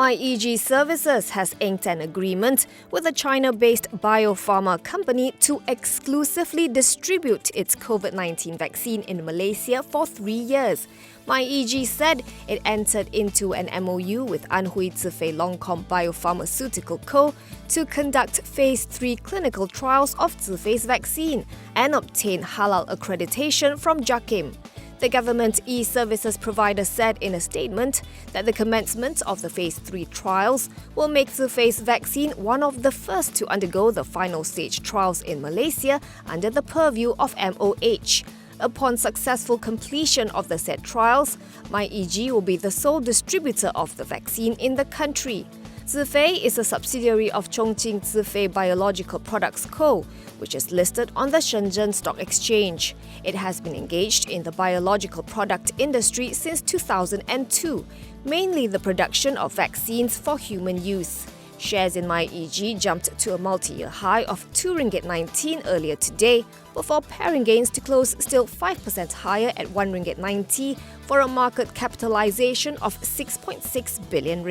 MyEG Services has inked an agreement with a China-based biopharma company to exclusively distribute its COVID-19 vaccine in Malaysia for 3 years. MyEG said it entered into an MOU with Anhui Zhifei Longcom Biopharmaceutical Co. to conduct Phase 3 clinical trials of Zhifei's vaccine and obtain halal accreditation from JAKIM. The government e-services provider said in a statement that the commencement of the Phase 3 trials will make Zhifei's vaccine one of the first to undergo the final stage trials in Malaysia under the purview of MOH. Upon successful completion of the said trials, MyEG will be the sole distributor of the vaccine in the country. Zhifei is a subsidiary of Chongqing Zhifei Biological Products Co., which is listed on the Shenzhen Stock Exchange. It has been engaged in the biological product industry since 2002, mainly the production of vaccines for human use. Shares in MyEG jumped to a multi-year high of RM2.19 earlier today, before pairing gains to close still 5% higher at RM1.90 for a market capitalization of RM6.6 billion.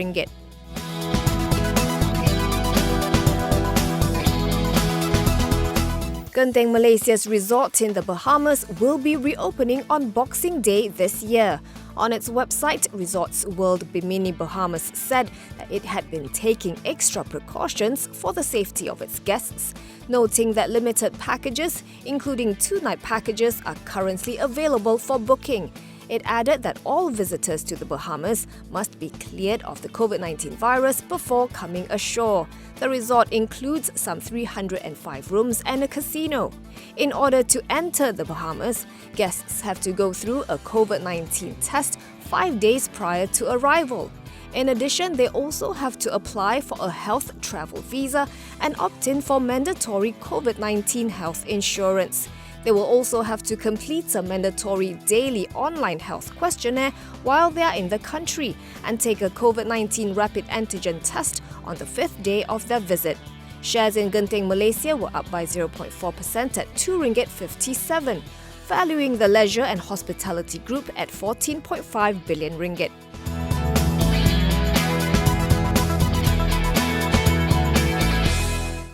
Genting Malaysia's resort in the Bahamas will be reopening on Boxing Day this year. On its website, Resorts World Bimini Bahamas said that it had been taking extra precautions for the safety of its guests, noting that limited packages, including 2-night packages, are currently available for booking. It added that all visitors to the Bahamas must be cleared of the COVID-19 virus before coming ashore. The resort includes some 305 rooms and a casino. In order to enter the Bahamas, guests have to go through a COVID-19 test 5 days prior to arrival. In addition, they also have to apply for a health travel visa and opt in for mandatory COVID-19 health insurance. They will also have to complete a mandatory daily online health questionnaire while they are in the country and take a COVID-19 rapid antigen test on the 5th day of their visit. Shares in Genting Malaysia were up by 0.4% at RM2.57, valuing the leisure and hospitality group at RM14.5 billion.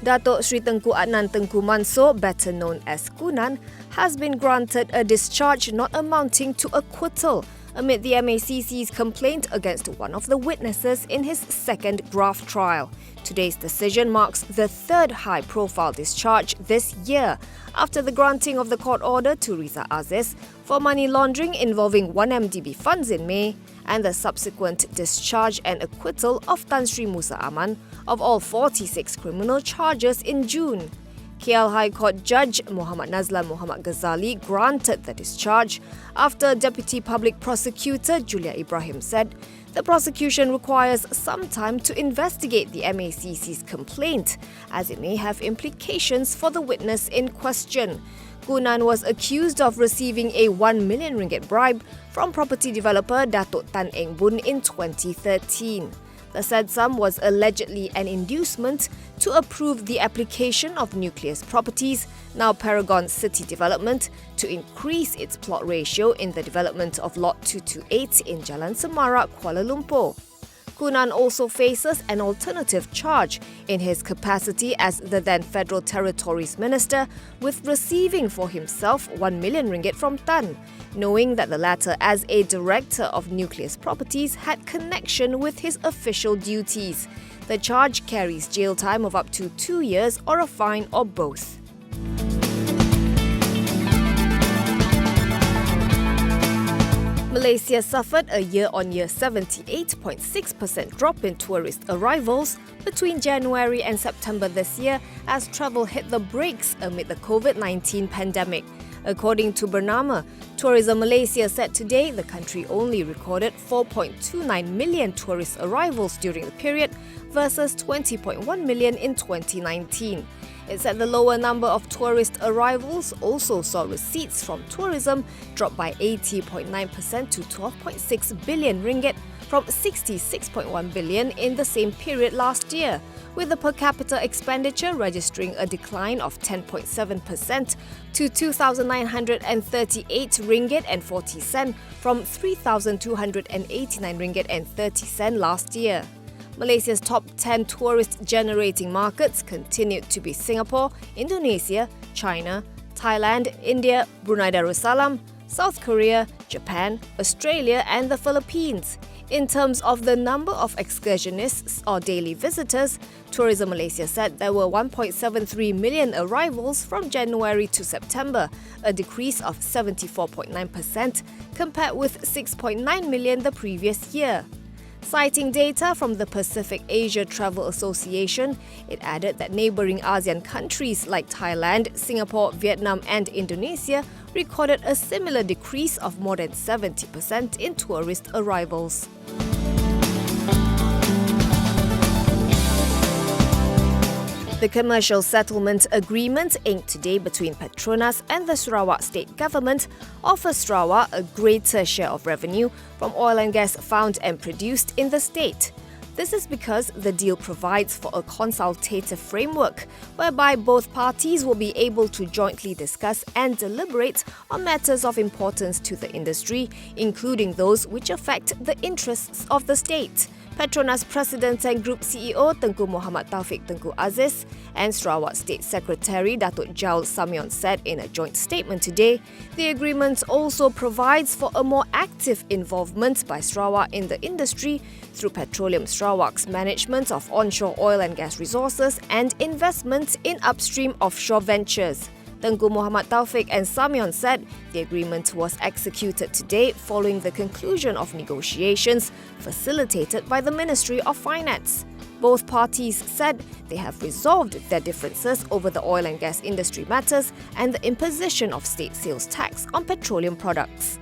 Datuk Sri Tengku Adnan Tengku Mansor, better known as Kunan, has been granted a discharge not amounting to acquittal amid the MACC's complaint against one of the witnesses in his second graft trial. Today's decision marks the third high-profile discharge this year after the granting of the court order to Riza Aziz for money laundering involving 1MDB funds in May and the subsequent discharge and acquittal of Tan Sri Musa Aman of all 46 criminal charges in June. KL High Court Judge Muhammad Nazlan Muhammad Ghazali granted the discharge after Deputy Public Prosecutor Julia Ibrahim said the prosecution requires some time to investigate the MACC's complaint, as it may have implications for the witness in question. Kunan was accused of receiving a RM1 million bribe from property developer Datuk Tan Eng Boon in 2013. The said sum was allegedly an inducement to approve the application of Nucleus Properties, now Paragon City Development, to increase its plot ratio in the development of Lot 228 in Jalan Semarak, Kuala Lumpur. Kunan also faces an alternative charge in his capacity as the then Federal Territories Minister with receiving for himself RM1 million from Tan, knowing that the latter as a director of Nucleus Properties had connection with his official duties. The charge carries jail time of up to 2 years or a fine or both. Malaysia suffered a year-on-year 78.6% drop in tourist arrivals between January and September this year as travel hit the brakes amid the COVID-19 pandemic. According to Bernama, Tourism Malaysia said today the country only recorded 4.29 million tourist arrivals during the period versus 20.1 million in 2019. It said the lower number of tourist arrivals also saw receipts from tourism drop by 80.9% to RM12.6 billion from RM66.1 billion in the same period last year, with the per capita expenditure registering a decline of 10.7% to RM2,938.40 from RM3,289.30 last year. Malaysia's top 10 tourist-generating markets continued to be Singapore, Indonesia, China, Thailand, India, Brunei Darussalam, South Korea, Japan, Australia and the Philippines. In terms of the number of excursionists or daily visitors, Tourism Malaysia said there were 1.73 million arrivals from January to September, a decrease of 74.9% compared with 6.9 million the previous year. Citing data from the Pacific Asia Travel Association, it added that neighbouring ASEAN countries like Thailand, Singapore, Vietnam and Indonesia recorded a similar decrease of more than 70% in tourist arrivals. The commercial settlement agreement inked today between Petronas and the Sarawak state government offers Sarawak a greater share of revenue from oil and gas found and produced in the state. This is because the deal provides for a consultative framework whereby both parties will be able to jointly discuss and deliberate on matters of importance to the industry, including those which affect the interests of the state. Petronas President and Group CEO Tengku Muhammad Taufik Tengku Aziz and Sarawak State Secretary Datuk Jaul Samyon said in a joint statement today, the agreement also provides for a more active involvement by Sarawak in the industry through Petroleum Sarawak's management of onshore oil and gas resources and investments in upstream offshore ventures. Tengku Muhammad Taufik and Samyon said the agreement was executed today following the conclusion of negotiations facilitated by the Ministry of Finance. Both parties said they have resolved their differences over the oil and gas industry matters and the imposition of state sales tax on petroleum products.